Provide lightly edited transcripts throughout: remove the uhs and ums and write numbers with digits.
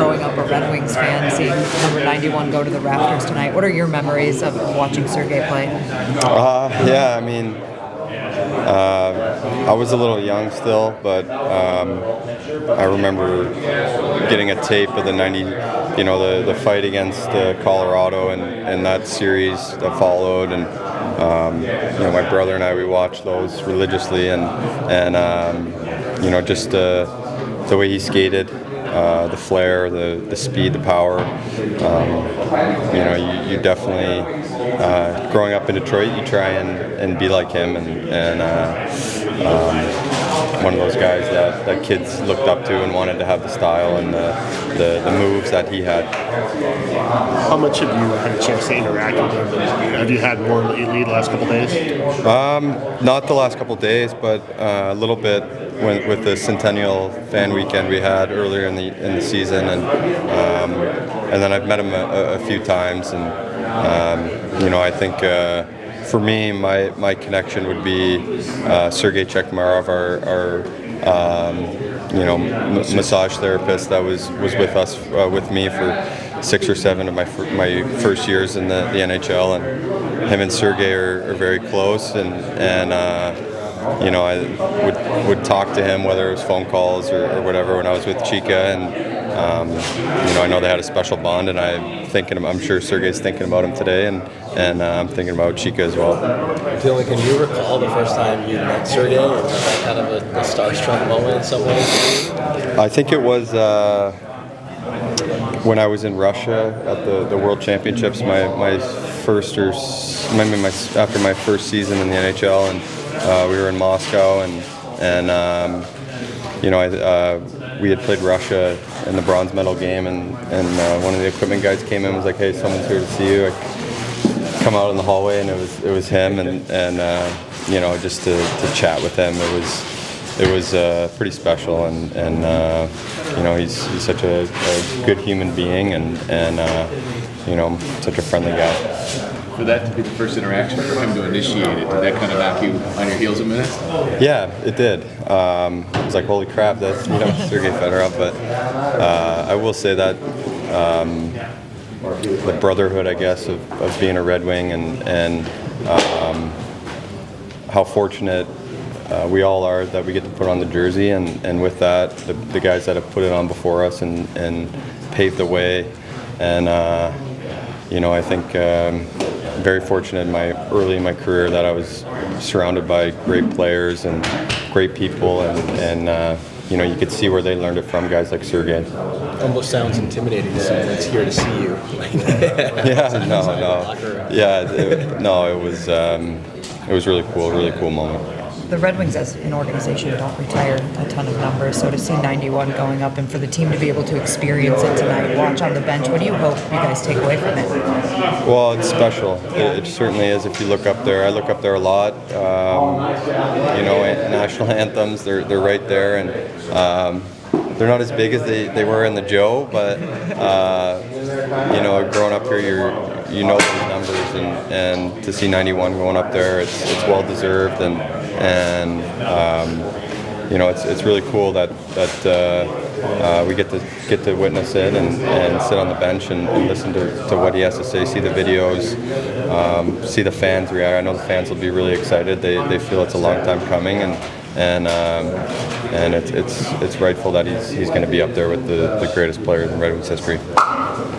growing up a Red Wings fan, seeing number 91 go to the Raptors tonight. What are your memories of watching Sergey play? Yeah, I mean, I was a little young still, but I remember getting a tape of the 90, the fight against Colorado and that series that followed, and my brother and I, we watched those religiously, and just the way he skated, the flair, the speed, the power. You definitely, growing up in Detroit, you try and be like him, and one of those guys that kids looked up to and wanted to have the style and the moves that he had. How much have you had a chance to interact with him? Have you had more lately the last couple of days? Not the last couple of days, but a little bit with the Centennial Fan Weekend we had earlier in the season, and then I've met him a few times, and I think for me my connection would be Sergey Chekmarov, our massage therapist that was with us with me for 6 or 7 of my first years in the NHL, and him and Sergey are very close, and I would talk to him, whether it was phone calls or whatever, when I was with Chica, and I know they had a special bond, and I'm sure Sergey's thinking about him today, and I'm thinking about Chica as well. Dylan, can you recall the first time you met Sergey, and was that kind of a starstruck moment in some ways? I think it was when I was in Russia at the World Championships, after my first season in the NHL, and we were in Moscow, and we had played Russia in the bronze medal game, and one of the equipment guys came in and was like, "Hey, someone's here to see you." I come out in the hallway, and it was him, and just to chat with him, it was pretty special, and he's such a good human being, and such a friendly guy. For that to be the first interaction, for him to initiate it, did that kind of knock you on your heels a minute? Yeah, it did. It was like, holy crap, that's Sergey Fedorov. But I will say that the brotherhood, I guess, of being a Red Wing, and how fortunate we all are that we get to put on the jersey, and with that, the guys that have put it on before us and paved the way, and I think. Very fortunate early in my career that I was surrounded by great players and great people, and you could see where they learned it from, guys like Sergey. Almost sounds intimidating to someone that's here to see you. Yeah, no. It was really cool moment. The Red Wings as an organization don't retire a ton of numbers, so to see 91 going up and for the team to be able to experience it tonight, watch on the bench, what do you hope you guys take away from it? Well, it's special. It certainly is. If you look up there, I look up there a lot. National anthems, they're right there, and they're not as big as they were in the Joe, but growing up here, you know these numbers, and to see 91 going up there, it's well deserved, and it's really cool that we get to witness it and sit on the bench and listen to what he has to say, see the videos, see the fans react. I know the fans will be really excited. They feel it's a long time coming, and it's rightful that he's going to be up there with the greatest players in Red Wings history.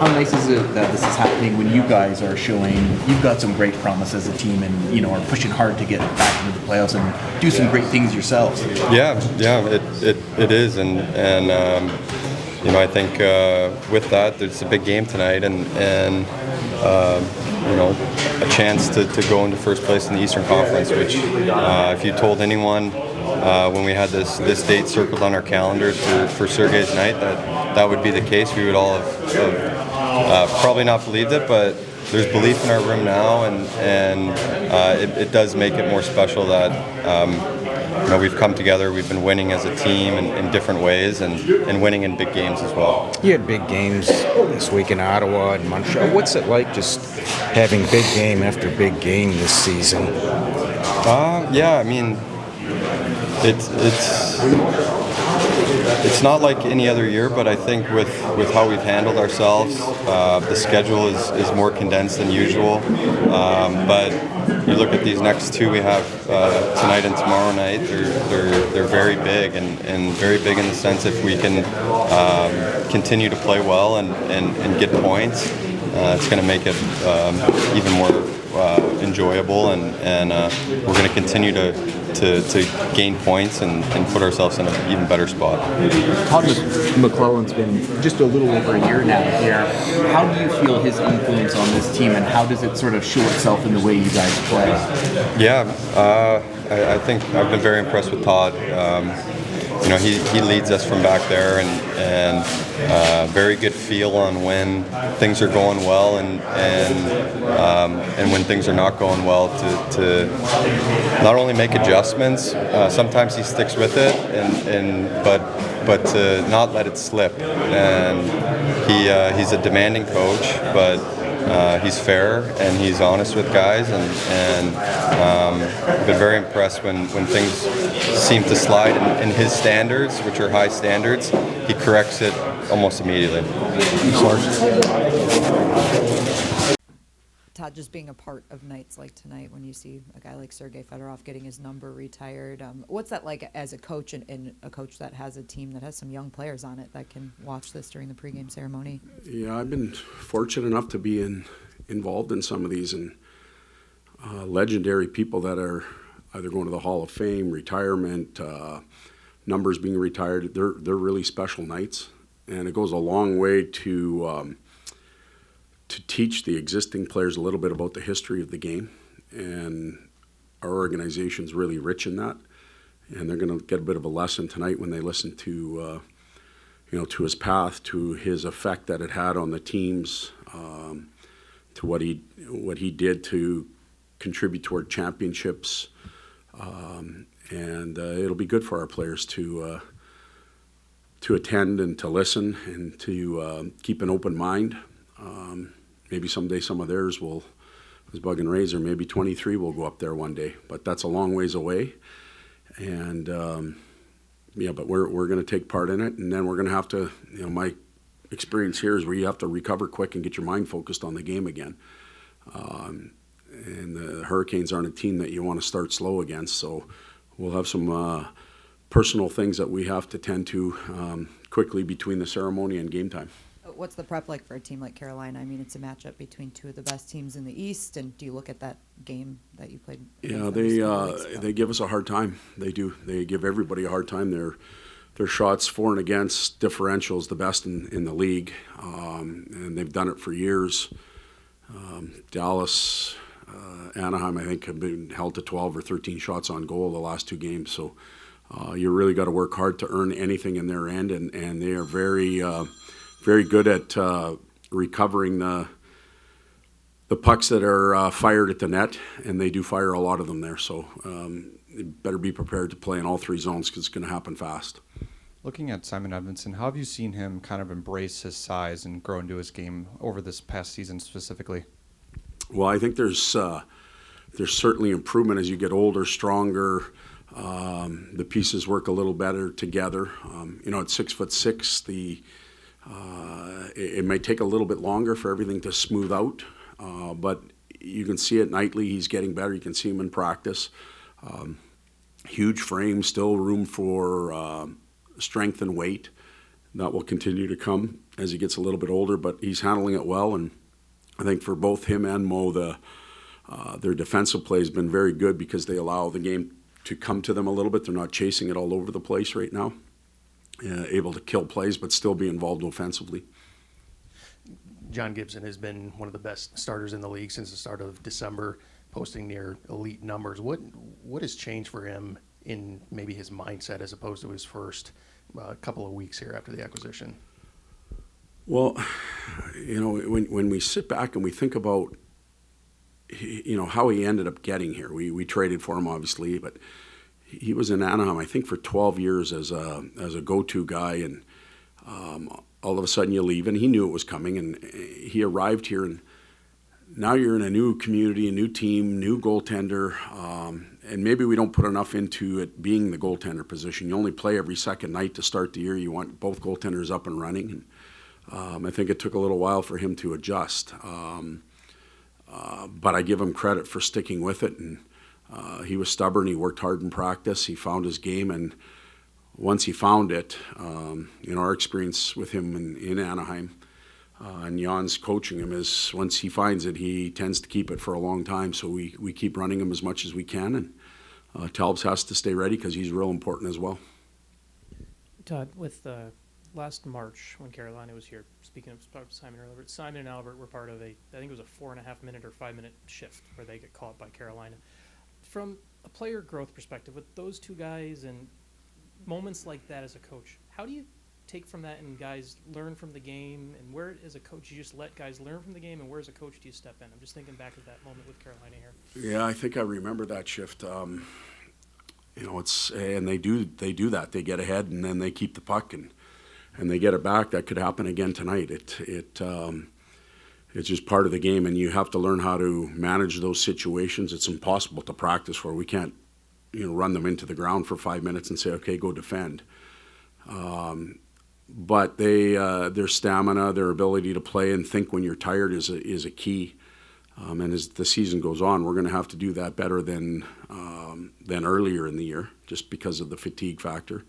How nice is it that this is happening when you guys are showing you've got some great promise as a team, and are pushing hard to get back into the playoffs and do some great things yourselves? Yeah, it is, and I think with that, there's a big game tonight, and a chance to go into first place in the Eastern Conference, which if you told anyone when we had this date circled on our calendars for Sergey's night that would be the case, we would all have probably not believed it, but there's belief in our room now, and it does make it more special that we've come together, we've been winning as a team in different ways, and winning in big games as well. You had big games this week in Ottawa and Montreal. What's it like just having big game after big game this season? Yeah, I mean, it's It's not like any other year, but I think with how we've handled ourselves, the schedule is more condensed than usual. But you look at these next two we have tonight and tomorrow night, they're very big, and very big in the sense if we can continue to play well and get points, it's going to make it even more enjoyable, and we're going to continue to gain points and put ourselves in an even better spot. Todd McLellan's been just a little over a year now here. How do you feel his influence on this team, and how does it sort of show itself in the way you guys play? Yeah, I think I've been very impressed with Todd. He leads us from back there, and very good feel on when things are going well and when things are not going well to not only make adjustments. Sometimes he sticks with it, but to not let it slip. And he's a demanding coach, but he's fair and he's honest with guys, and I've been very impressed when things seem to slide in his standards, which are high standards. He corrects it almost immediately. Todd, just being a part of nights like tonight when you see a guy like Sergey Fedorov getting his number retired, what's that like as a coach and a coach that has a team that has some young players on it that can watch this during the pregame ceremony? Yeah, I've been fortunate enough to be involved in some of these, and legendary people that are either going to the Hall of Fame, retirement, numbers being retired. They're really special nights, and it goes a long way to teach the existing players a little bit about the history of the game, and our organization's really rich in that, and they're going to get a bit of a lesson tonight when they listen to to his path, to his effect that it had on the teams, to what he did to contribute toward championships, and it'll be good for our players to attend and to listen and to keep an open mind. Maybe someday some of theirs will, as Bug and Razor, maybe 23 will go up there one day, but that's a long ways away. And but we're going to take part in it, and then we're going to have to, my experience here is where you have to recover quick and get your mind focused on the game again. And the Hurricanes aren't a team that you want to start slow against, so we'll have some personal things that we have to tend to quickly between the ceremony and game time. What's the prep like for a team like Carolina? I mean, it's a matchup between two of the best teams in the East, and do you look at that game that you played? Yeah, they give us a hard time. They do. They give everybody a hard time. Their shots for and against differential is the best in the league, and they've done it for years. Dallas, Anaheim, I think, have been held to 12 or 13 shots on goal the last two games. So you really got to work hard to earn anything in their end, and they are very good at recovering the pucks that are fired at the net, and they do fire a lot of them there. So you better be prepared to play in all three zones because it's going to happen fast. Looking at Simon Edmondson, how have you seen him kind of embrace his size and grow into his game over this past season specifically? Well, I think there's certainly improvement as you get older, stronger. The pieces work a little better together. At 6'6", it may take a little bit longer for everything to smooth out, but you can see it nightly. He's getting better. You can see him in practice. Huge frame, still room for strength and weight. That will continue to come as he gets a little bit older, but he's handling it well. And I think for both him and Mo, their defensive play has been very good because they allow the game to come to them a little bit. They're not chasing it all over the place right now. Able to kill plays but still be involved offensively. John Gibson has been one of the best starters in the league since the start of December, posting near elite numbers. What has changed for him in maybe his mindset as opposed to his first couple of weeks here after the acquisition? Well, when we sit back and we think about how he ended up getting here, we traded for him obviously, but he was in Anaheim, I think, for 12 years as a go-to guy, and all of a sudden you leave, and he knew it was coming, and he arrived here, and now you're in a new community, a new team, new goaltender, and maybe we don't put enough into it being the goaltender position. You only play every second night to start the year. You want both goaltenders up and running. And I think it took a little while for him to adjust. But I give him credit for sticking with it. And he was stubborn. He worked hard in practice. He found his game. And once he found it, our experience with him in Anaheim, and Jan's coaching him is once he finds it, he tends to keep it for a long time. So we keep running him as much as we can. And Talbs has to stay ready because he's real important as well. Todd, with last March when Carolina was here, speaking of Simon earlier, Simon and Albert were part of I think it was a 4.5 minute or 5 minute shift where they get caught by Carolina. From a player growth perspective, with those two guys and moments like that as a coach, how do you take from that and guys learn from the game? And where, as a coach, you just let guys learn from the game, and where, as a coach, do you step in? I'm just thinking back of that moment with Carolina here. Yeah, I think I remember that shift. It's and they do that. They get ahead and then they keep the puck and they get it back. That could happen again tonight. It's just part of the game, and you have to learn how to manage those situations. It's impossible to practice where we can't, run them into the ground for 5 minutes and say, okay, go defend. But their stamina, their ability to play and think when you're tired is a key. And as the season goes on, we're going to have to do that better than earlier in the year, just because of the fatigue factor.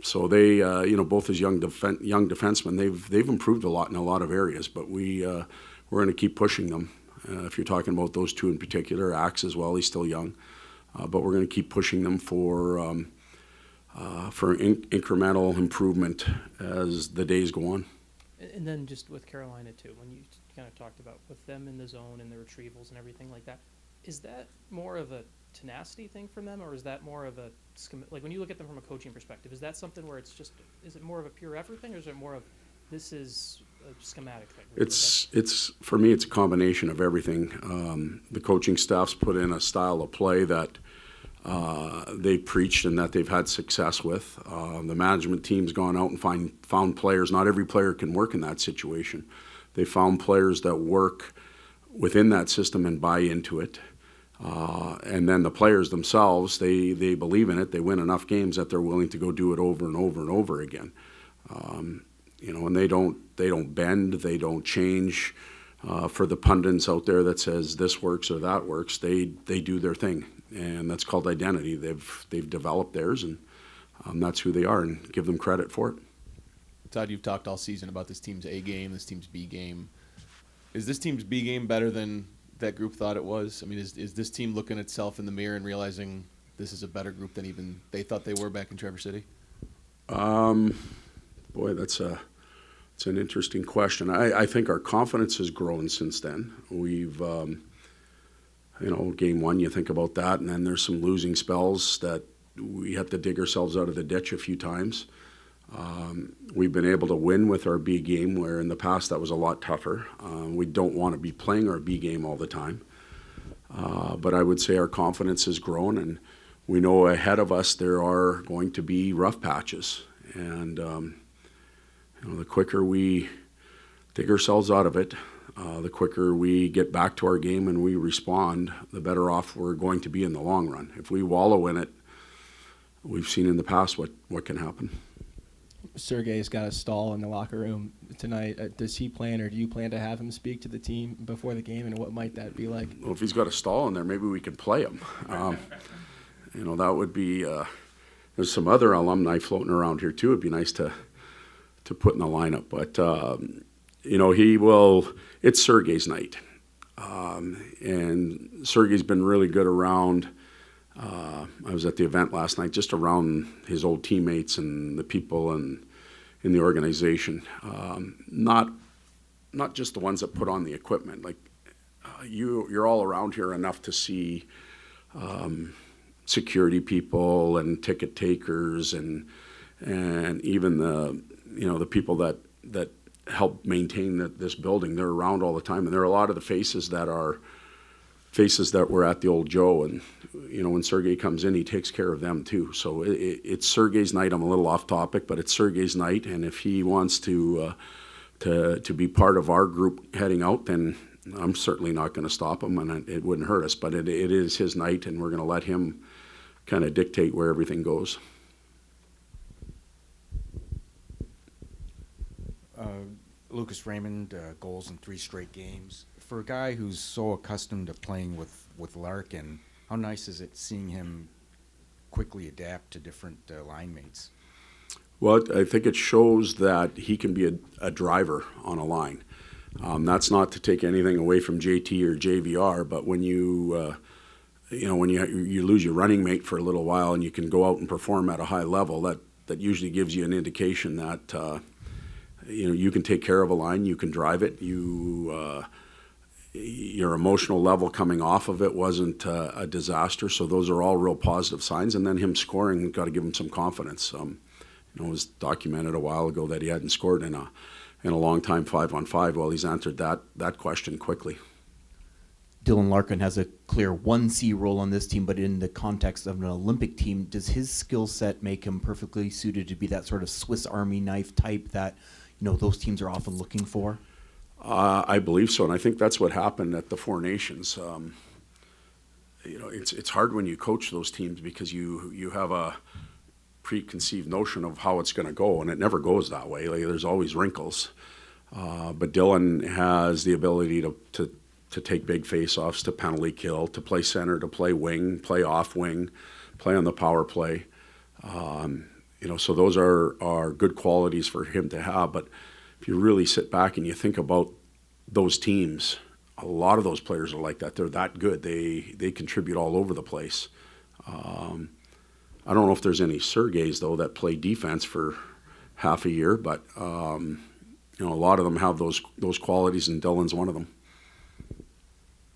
So they, both as young defensemen, they've improved a lot in a lot of areas. But we're going to keep pushing them. If you're talking about those two in particular, Axe as well, he's still young, but we're going to keep pushing them for incremental improvement as the days go on. And then just with Carolina too, when you kind of talked about with them in the zone and the retrievals and everything like that, is that more of a tenacity thing from them, or is that more of a like when you look at them from a coaching perspective, is that something where is it more of a pure effort thing, or is it more of this is a schematic thing? It's for me, it's a combination of everything. The coaching staff's put in a style of play that they preached and that they've had success with. The management team's gone out and found players. Not every player can work in that situation. They found players that work within that system and buy into it. And then the players themselves, they believe in it. They win enough games that they're willing to go do it over and over and over again. And they don't bend, they don't change. For the pundits out there that says this works or that works, they do their thing, and that's called identity. They've developed theirs, and that's who they are, and give them credit for it. Todd, you've talked all season about this team's A game, this team's B game. Is this team's B game better than that group thought it was? I mean, is this team looking at itself in the mirror and realizing this is a better group than even they thought they were back in Traverse City? Boy, that's an interesting question. I think our confidence has grown since then. We've, game one, you think about that, and then there's some losing spells that we have to dig ourselves out of the ditch a few times. We've been able to win with our B game, where in the past that was a lot tougher. We don't want to be playing our B game all the time. But I would say our confidence has grown, and we know ahead of us there are going to be rough patches. And the quicker we dig ourselves out of it, the quicker we get back to our game and we respond, the better off we're going to be in the long run. If we wallow in it, we've seen in the past what can happen. Sergey's got a stall in the locker room tonight. Does he plan, or do you plan to have him speak to the team before the game, and what might that be like? Well, if he's got a stall in there, maybe we could play him. That would be. There's some other alumni floating around here too. It'd be nice to put in the lineup, but he will. It's Sergey's night, and Sergey's been really good around. I was at the event last night, just around his old teammates and the people in the organization. Not just the ones that put on the equipment. Like you're all around here enough to see security people and ticket takers and even the people that help maintain this building. They're around all the time, and there are a lot of the faces that were at the old Joe, and when Sergey comes in, he takes care of them too. So it's Sergey's night. I'm a little off topic, but it's Sergey's night, and if he wants to to be part of our group heading out, then I'm certainly not going to stop him, and it wouldn't hurt us. But it is his night, and we're going to let him kind of dictate where everything goes. Lucas Raymond, goals in 3 straight games. For a guy who's so accustomed to playing with Larkin, how nice is it seeing him quickly adapt to different line mates? Well, I think it shows that he can be a driver on a line. That's not to take anything away from JT or JVR, but when you lose your running mate for a little while and you can go out and perform at a high level, that usually gives you an indication that you can take care of a line, you can drive it, your emotional level coming off of it wasn't a disaster. So those are all real positive signs. And then him scoring, got to give him some confidence. It was documented a while ago that he hadn't scored in a long time 5-on-5. Well, he's answered that question quickly. Dylan Larkin has a clear 1C role on this team, but in the context of an Olympic team, does his skill set make him perfectly suited to be that sort of Swiss Army knife type that those teams are often looking for? I believe so, and I think that's what happened at the Four Nations. It's hard when you coach those teams because you have a preconceived notion of how it's going to go, and it never goes that way. Like, there's always wrinkles. But Dylan has the ability to take big face-offs, to penalty kill, to play center, to play wing, play off wing, play on the power play. So those are good qualities for him to have. But if you really sit back and you think about those teams, a lot of those players are like that. They're that good. They contribute all over the place. I don't know if there's any Sergeys, though, that play defense for half a year, but a lot of them have those qualities, and Dylan's one of them.